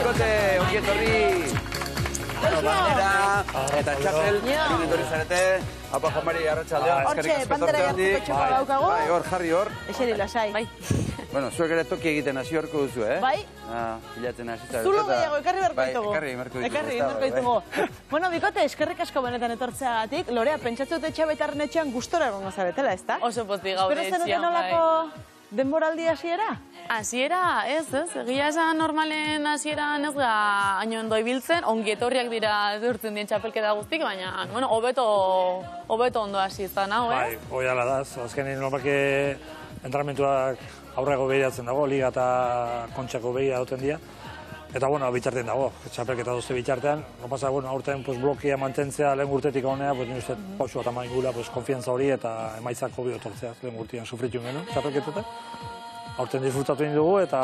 bikote, ongi etorri. Bandera, eta txapel, egin etorri zarete. Apa, Juan Mari, arratsaldeon. Hortxe, bandera jartzeko txopa daukago. Bai, hor, jarri hor. Eseri lasai. Bai. Bueno, zuek ere toki egiten hasi horko duzu, eh? Bai. Bilatzen hasi zarete. Zulo gehiago, ekarri berko ditugu. Ekarri berko ditugu. Bueno, bikote, eskerrik asko benetan etortzeagatik. Lorea, pentsatzen dut etxabetarren etxean gustora egongo zaretela, ezta? Oso pozik gaude etxean, bai. Espero zenuten nolako denboraldi hasiera? Hasiera, ez. Egia esan normalen hasieran ez ga haino ondo ibiltzen, ongi etorriak dira durtzen dien txapelketa guztik, baina, bueno, hobeto ondo hasi izan hau, ez? Bai, hoi ala da, azkenin normalki entrenamentuak aurrego behiratzen dago, liga eta kontxako behira duten dira. Eta, bueno, bitartean dago, txapelketa dozte bitartean. No pasa, bueno, aurten blokia mantentzea lehen urtetik honea, nire uste pausu bat amaingula, konfiantza hori eta emaitzak hobi otortzea. Lehen urtean sufritu genu txapelketetan. Aurten disfrutatu egin dugu eta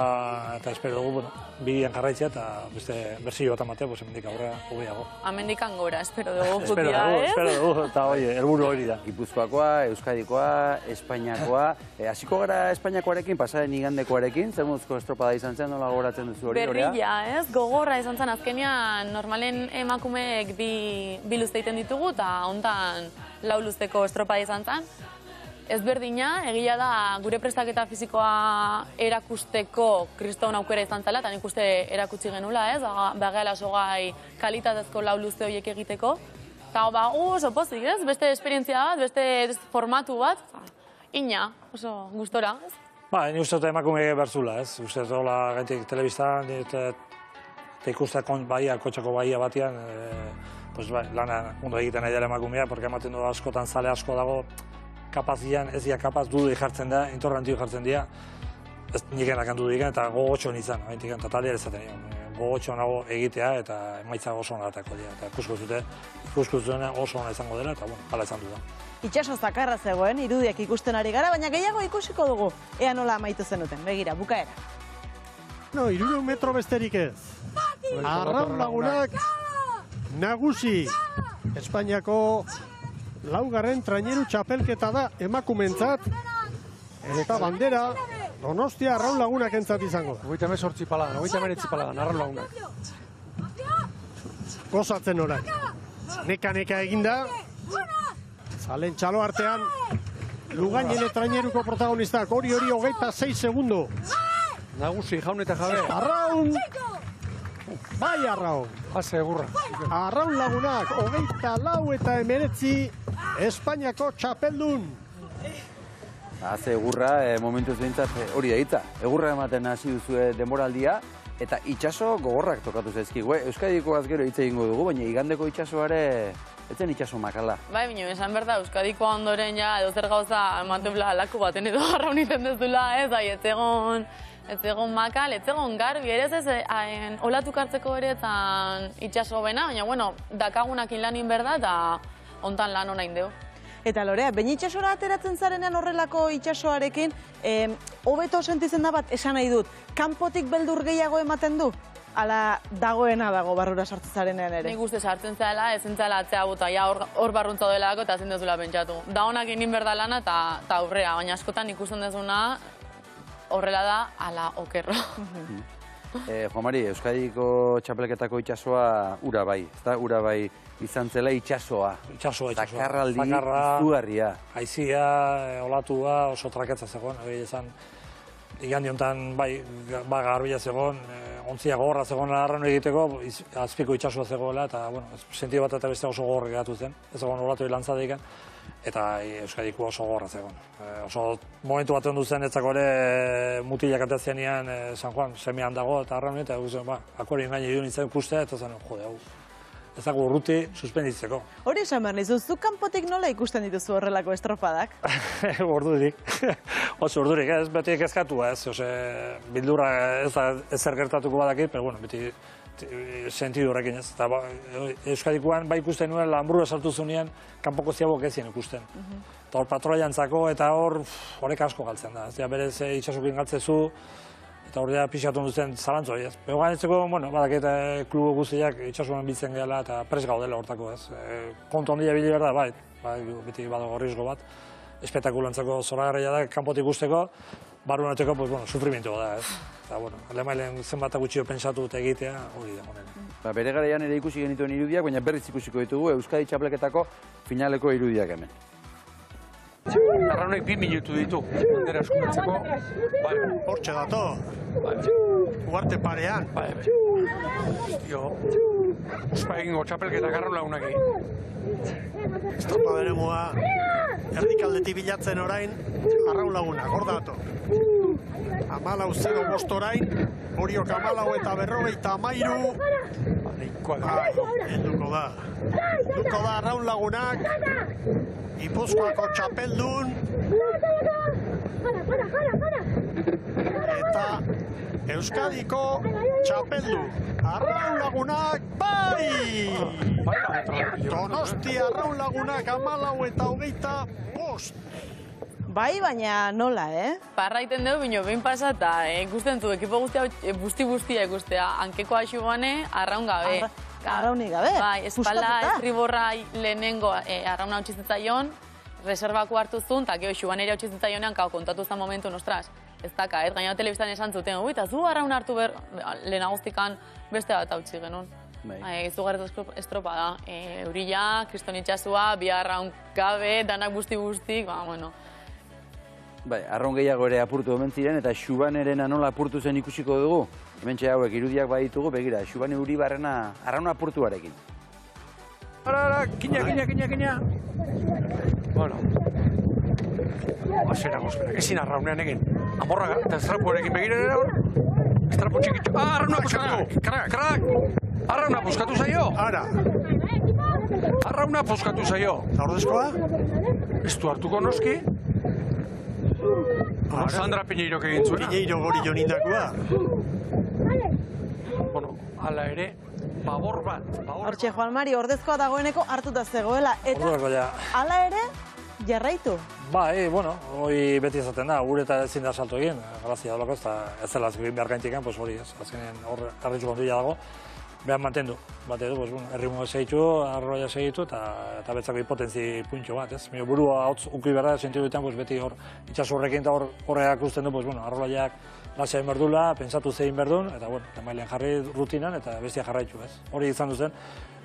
espero dugu, bueno, bian jarraitzea eta beste berzio bat amatea, hemendik aurrera hobeago. Hemendikan gora, espero dugu putia, ez? Espero dugu, eta helburu hori da. Gipuzkoakoa, Euskadikoa, Espainiakoa. Hasiko gara Espainiakoarekin, pasaren igandekoarekin, zer moduzko estropada izan zen, nola gogoratzen duzu hori? Berrilla, ez? Gogorra izan zen azkenean normalen emakumeek bi luzte egiten ditugu eta hontan 4 luzteko estropada izan zen. Ezberdina, egia da gure prestaketa fizikoa erakusteko kriston aukera izan zela, eta nik uste erakutsi genula, ez? Bageala sogai kalitatezko 4 luzte horiek egiteko. Eta oso pozik, ez? Beste esperientzia bat, beste formatu bat, ina, oso gustora, ez? Ba, ni uste dut emakume berzula, ez? Uste dut hola gaitik telebistan, eta ikuste kotxako bahia batean, lana ondo egiten nahi dela emakumea, porque ematen du askotan zale asko dago, kapazian, ez dira kapaz, dudu jartzen da, intorrantio jartzen dira, ez niken akantu diken, eta gogotxo nintzen, eta talia ezaten nion. Gogotxo nago egitea, eta emaitza oso onatako dira, eta ikusko zutena oso ona izango dela, eta hala izan du da. Itxaso zakarra zegoen, irudiak ikusten ari gara, baina gehiago ikusiko dugu. Ea nola amaitu zenuten, begira, bukaera. No, 300 metro besterik ez. Arraun Lagunak nagusi. Espainiako 4. traineru txapelketa da emakumentzat, eta bandera Donostia Arraun Lagunak entzat izango da. 98 palagan, 99 palagan, Arraun Lagunak. Gozatzen orain. Neka eginda, zalen txalo artean, Lugainene traineruko protagonistak, hori 26 segundo. Nagusi, jaun eta jabe. Arraun! Bai Arraun! Hase egurra. Arraun Lagunak, 24 eta 19, Espainiako txapeldun. Haze egurra, momentuz behintzat hori da hitza. Egurra ematen hasi duzue denboraldia, eta itxaso gogorrak tokatu zaizkigu. Euskadikoaz gero hitz egingo dugu, baina igandeko itxasoare, etzen itxaso makala. Bai, baina esan behar da, Euskadikoa ondoren ja, edozer gauza ematebla laku baten edo arraun iten dezula, ez, ez egon makal, ez egon garbi, ere ez olatu kartzeko ere etan itxaso bena, baina, bueno, dakagunakin lanin berda, eta hontan lan hona indeu. Eta Lorea, behin itxasora ateratzen zarenean horrelako itxasoarekin, hobeto sentitzen da bat, esan nahi dut, kanpotik beldur gehiago ematen du? Ala dagoena dago barrura sartzen zarenean ere? Nik uste sartzen zela, ezin zela atzea buta, ja hor barruntza doelako eta ezin dezula pentsatu. Da honak egin berda lana eta aurrea, baina askotan ikusten dezuna horrela da ala okerro. Juan Mari, Euskadiko txapelketako itxasoa ura bai, ezta? Ura bai izan zela itxasoa. Itxasoa. Zakarraldi izugarria. Haizia, olatua, oso traketza zegoen, esan. Igandi honetan, garbila zegoen, ontzia gogorra zegoen arraun egiteko, azpiko itxasua zegoela, eta, sentido bat eta beste oso gogorra geratu zen. Ez zegoen olatu hilantzatik, eta Euskadiko oso gogorra zegoen. Oso momentu bat ondu zen, etzako ere mutilak atatzenean San Juan semean dago, eta arraun eta akori gaine idun nintzen ikustea, eta zen, jode, hau. Ez dago urruti suspenditzeko. Hori esan behar nizu, zu kanpotik nola ikusten dituzu horrelako estropadak? Urdurik. Oso urdurik, ez beti kezkatu, ez. Bildurra ez ezer gertatuko badakit, pero beti sentidu horrekin, ez. Euskadikoan ikusten nuen, lanburua sartu zunean, kanpoko ziabok ezien ikusten. Eta hor patroiantzako, eta horrek asko galtzen da. Berez itxasukin galtzezu, eta hor pixatu duzten zalantzoi, ez. Bego ganetzeko, badakit klubo guztiak itxasuan biltzen gehala eta pres gaudela hortako, ez. Kontu handia bili behar da, beti badago riesgo bat. Espetakulantzako zoragarria da, kanpotik ikusteko, barrunateko, pues, bueno, sufrimiento da, ez? Eta, bueno, alemailen zenbat gutxio pentsatu eta egitea, hori da, honen. Bere garaian ere ikusi genituen irudiak, baina berriz ikusiko ditugu Euskadi txapelketako finaleko irudiak hemen. Arraunek 2 minutu ditu, bandera eskumatzeko. Hortxe dato. Ugarte parean. Jo, ospa egingo txapelketak arraun lagunak Estropa beremua erdikaldetik bilatzen orain, arraun lagunak, hor dato. 14-5 orain, Oriok 14 eta 53. Helduko da. Helduko da arraun lagunak. Gipuzkoako txapeldun. Eta Euskadiko txapeldun. Arraun lagunak, bai! Donosti arraun lagunak 14 eta 25. Bai, baina nola, Parraiten dugu, bino, behin pasata, ikusten zu, ekipo guztia ikustea, hankeko axugane, arraun gabe. Arraunik gabe? Bai, espalda estriborra lehenengo arrauna hautsizitzaion, reservako hartu zuen, eta geho, xubanera hautsizitzaion kontatu zen momentu, nostras, ez daka, gaina telebistan esan zuten, eta zu arraun hartu lehenagoztikan beste bat hautsi genuen. Izugarrez estropa da, Eurila, Kriston Itxasua, bi arraun gabe, danak guzti, ba, bueno. Bai, arraun gehiago ere apurtu omen ziren, eta Xubanerena nola apurtu zen ikusiko dugu. Hementxe hauek irudiak baditugu, begira, Xubane Uribarrena arraun apurtuarekin. Ara, kina. Bueno. Azera gozpenak, ezin arraunean egin. Amorra eta estrapuarekin begirera hor. Estrapu txikitxo. Arrauna puskatu! Krak! Arrauna puskatu zaio! Ara. Arrauna puskatu zaio! Eta ordezkoa? Ez du hartuko noski? Sandra Piñeirok egin zuena. Piñeiro gori jonindakoa. Bueno, ala ere, babor bat. Hortxe, Juan Mari, ordezkoa dagoeneko hartuta zegoela. Eta ala ere, jarraitu. Bai, bueno, hori beti ezaten da, gure eta ezin da salto egin, grazia dolako, ez dela azkein behar gaintikan, pues hori ez, azkenean hor erretxu kontuila dago. Behar mantendu, errimu segitu, arroia segitu, eta betzako hipotentzi puntxo bat, ez? Burua hotz uki berda, sentidu ditan, beti hor itxaso horrekin eta horreak usten du, arroiak lasean berdula, pentsatu zein berdun, eta mailen jarri rutinan, eta bestia jarraitu, ez? Hori izan duzen,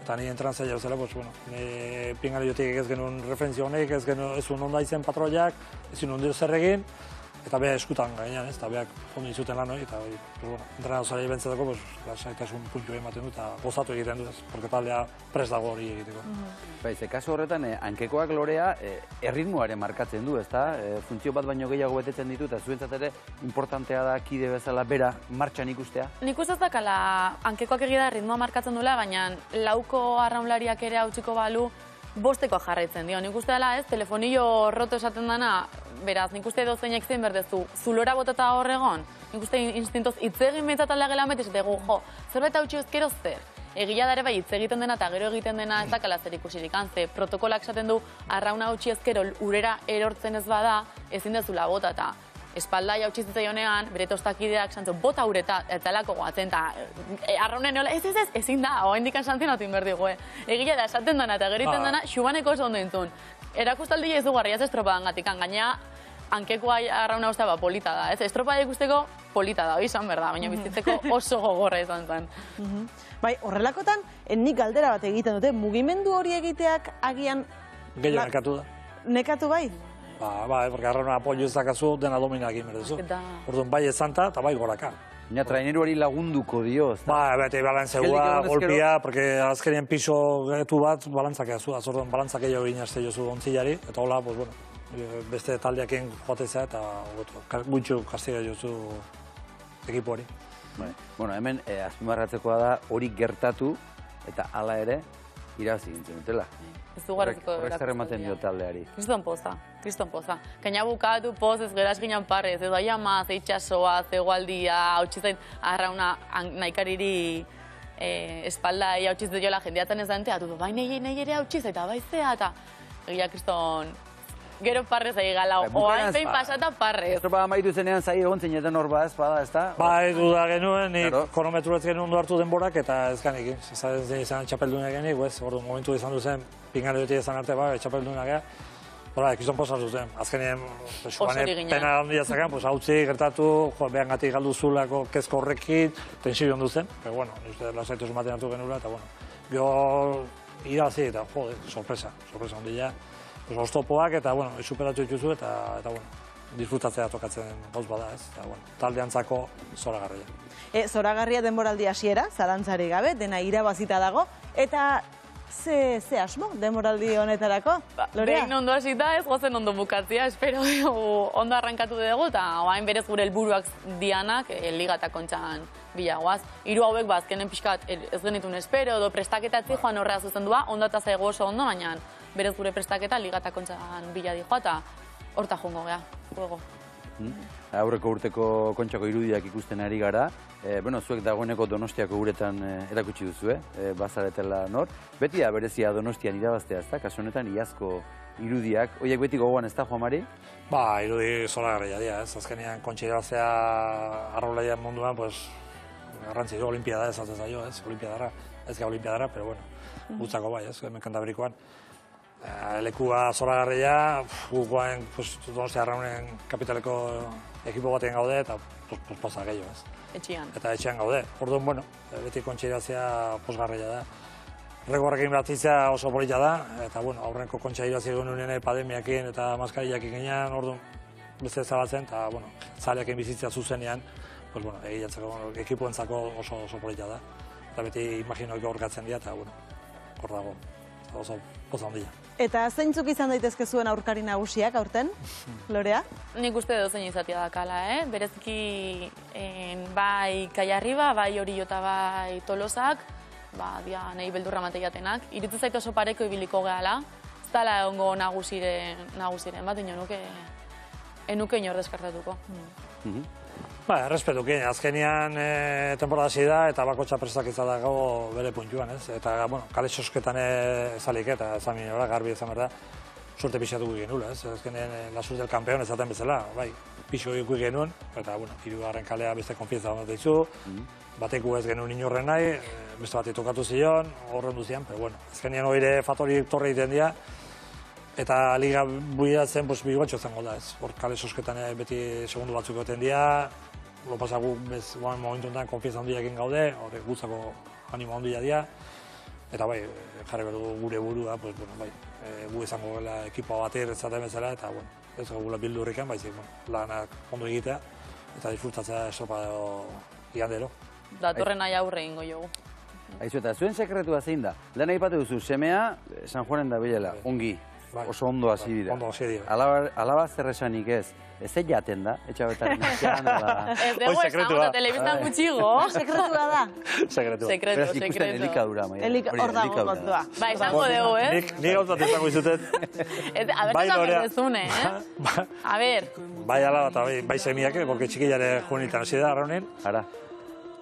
eta ni entran zaila zela, pingali jotik ez genuen referentzio honek, ez zuen onda izen patroiak, ez zuen ondio zer egin, eta beha eskutan gainean, ez, eta behak ondo izuten lan hori, eta entrenatu zara ibentzetako, lasaitasun puntu ematen du, eta gozatu egiten du, ez, porque taldea prest dago hori egiteko. Ze kasu horretan, hankekoak lorea erritmoaren markatzen du, ezta? Funtzio bat baino gehiago betetzen ditu, eta zuentzat ere importantea da kide bezala bera martxan ikustea? Nik uste ez dakala hankekoak egia da ritmoa markatzen duela, baina lauko arraunlariak ere hautsiko balu, bostekoa jarraitzen dio. Nik uste dela ez, telefonillo roto esaten dana, beraz, nik uste dozeinak zein berdezu, zulora botata horregon, nik uste instintoz itzegin behintzat aldea gela metez, eta zerbait hautsi ezkero zer. Egia da ere bai, hitz egiten dena eta gero egiten dena ez dakala zer ikusirik, ze protokolak esaten du arrauna hautsi ezkero urera erortzen ez bada, ezin dezula bota eta espalda jautsi zitzaionean, bere tostakideak santzio, bota ureta, etalako goatzen, eta arraunen nola, ezin da, hoa indikan santzionatu inberdigu, Egia da, esaten dena eta geriten dena, Xubaneko oso ondo entzun. Erakustaldi ez dugu ez estropadan gatikan, gaina hankekoa arrauna usta polita da, ez? Estropada ikusteko polita da, izan berda, baina bizitzeko oso gogorra izan zen. Bai, horrelakotan, nik galdera bat egiten dute, mugimendu hori egiteak agian... Gehiago nekatu da. Nekatu bai? Bai, porque arrauna apoio ezakazu dena domina egin berdezu. Orduan, bai ezanta eta bai goraka. Baina traineruari lagunduko dio, ez da? Ba, beti balantzegua, golpia, porque azkenien piso getu bat balantzak egazu, azorduan balantzak egin egin azte jozu ontzilari, eta hola, pues bueno, beste taldeakin joatezea eta gutxu kastiga jozu ekipuari. Bueno, hemen azpimarratzekoa da hori gertatu eta hala ere irabazi gintzen dutela. Horrek zer ematen dio taldeari. Kriston poza. Kaina bukatu poz ez geraz ginen parrez, ez daia maz, itxasoa, zegoaldia, hautsizain arrauna nahikariri espalda hautsizain jola jendeatzen ez da enteatu, bai nahi ere hautsizain eta baizea eta egia kriston gero parrez ari gala, oain zein pasata parrez. Estropa amaitu zenean zai egon zineten hor ba ez bada, ez da? Ba, edu da genuen, nik kronometru ez genuen hartu denborak eta ez ganik, ez izan txapeldunak genik, momentu izan duzen, pingareotik izan arte, txapeldunak Hora, ekizon posa zuten. Azkenean, Osori ginen. pena handia zakan, hautzi gertatu, behan gatik galdu zulako kezko horrekin, tensio ondu zen. Pero bueno, lasaitu maten hartu genula, eta bueno. Gero, irabazi eta, jode, sorpresa handia. Oztopoak eta, bueno, superatu dituzu eta bueno, disfrutatzea tokatzen gauz bada, ez? Eta, bueno, taldeantzako zoragarria. Zoragarria denboraldi hasiera, zalantzari gabe, dena irabazita dago, eta ze asmo denboraldi honetarako, Lorea? Behin ondo hasita ez gozen ondo bukatzea, espero ondo arrankatu dugu, eta oain berez gure helburuak dianak liga eta kontxan bilagoaz. Hiru hauek azkenen pixkat ez genitun espero, edo prestaketatzi joan horrea zuzendua, ondo eta zaigu oso ondo, baina berez gure prestaketa liga eta kontxan bila dijoa, eta horta jongo gea, juego. Aurreko urteko kontxako irudiak ikusten ari gara. Bueno, zuek dagoeneko Donostiako uretan erakutsi duzu, bazaretela nor. Beti da berezia Donostian irabaztea, ezta? Kasu honetan iazko irudiak. Oiek beti gogoan, ez da, Juan Mari? Ba, irudi zoragarria dira, ez? Azkenean kontxa irabaztea arraulaian munduan, pues, garrantzi du, olimpiada ez atzen zaio, ez? Olimpiadara, ez ga olimpiadara, pero bueno, gutzako bai, ez? Hemen Kantabrikoan. Lekua zoragarria, gukoan, Donostia Arraunen kapitaleko ekipo batean gaude, eta posa gehiago, ez? Etxean. Eta etxean gaude. Orduan, bueno, beti kontxairazia posgarria da. Horrekin batitzea oso polita da, eta, bueno, aurrenko kontxairazia genuen pandemiakin eta maskariakin ginean, orduan, beste zabatzen, eta, bueno, zaleakin bizitzea zuzenean, pues, bueno, ekipoentzako oso polita da. Eta beti imaginoik aurkatzen dira, eta, bueno, hor dago, oso poza handia. Eta zeintzuk izan daitezke zuen aurkari nagusiak aurten, Lorea? Nik uste edo zein izatea dakala, bereziki bai Kaiarriba, bai Oriota, bai Tolosak, dia nahi beldurra mateiatenak. Iritzu zait oso pareko ibiliko gehala, ez dala egongo nagusiren bat, enuke inor deskartatuko. Ba, errespetukin, azkenian temporada hasi da eta bakotxa prestaketza dago bere puntuan, ez? Eta, bueno, kale sosketan ezalik eta ezan minora, garbi ezan behar da, suerte pixatuko genula, ez? Azkenean, la suerte del campeón ezaten bezala, bai, pixo ikuik genuen, eta, bueno, hirugarren kalea beste konfientza bat dizu, bateku ez genuen inorren nahi, beste bat tokatu zion, horren duzian, pero, bueno, azkenean oire faktori torre egiten dira, eta liga buidatzen, bigatxo zango da, ez? Hor kale sosketan beti segundu batzuk egiten dira, lopasagu momentu enten konfienza handiak egin gaude, horrek gutzako animo handia dira, eta bai, jarri behar dugu gure burua, bai, gu izango gela ekipa bat erretzaten bezala, eta, bueno, ez gula bildu horrekan, baizik, lanak ondo egitea, eta disfrutatzea estropa igandero. Datorren nahi aurre ingo jogu. Aizu, eta zuen sekretua zein da? Lehen aipatu duzu, semea San Juanen da bilela, ongi, oso ondo hasi dira. Ondo hasi dira. Alaba zer esanik ez, ez jaten da, etxabetaren etxean, da... Ez dugu esango eta telebiztan gutxigo. Sekretua da. Sekretua. Beraz ikusten elikadura, maia. Hor dago kontua. Ba, esango dugu, ez? Ni gauzat izango izutet. A ber, esan berdezune, A ber. Bai alaba eta bai semiak, porque txikillare juenitan hasi da, arraunen. Ara.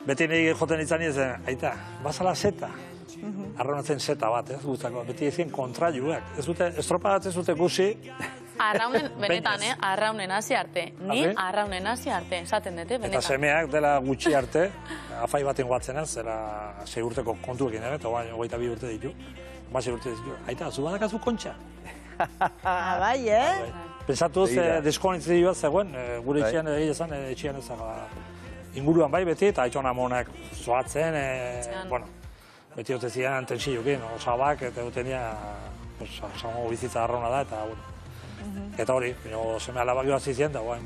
Beti nahi joten izan zen, aita, bazala zeta. Arraunatzen zeta bat, ez gutzako. Beti ezien kontraiuak. Ez dute, estropa bat ez dute guzi. Arraunen, benetan, arraunen hasi arte. Ni arraunen hasi arte, esaten dute, benetan. Eta semeak dela gutxi arte, afai baten guatzen ez, zera 6 urteko kontuekin, eta 22 urte ditu. 6 urte ditu. Aita, zu badakazu kontxa. Bai, Pensatuz, deskonizioa zegoen, gure etxean egia esan, etxean ez inguruan bai beti, eta aitxon amonak zoatzen, bueno, beti ote zian tensioekin, osabak, eta dutenia, bizitza arrauna da, eta, bueno. Eta hori, seme alabak joan zizien, eta, bueno,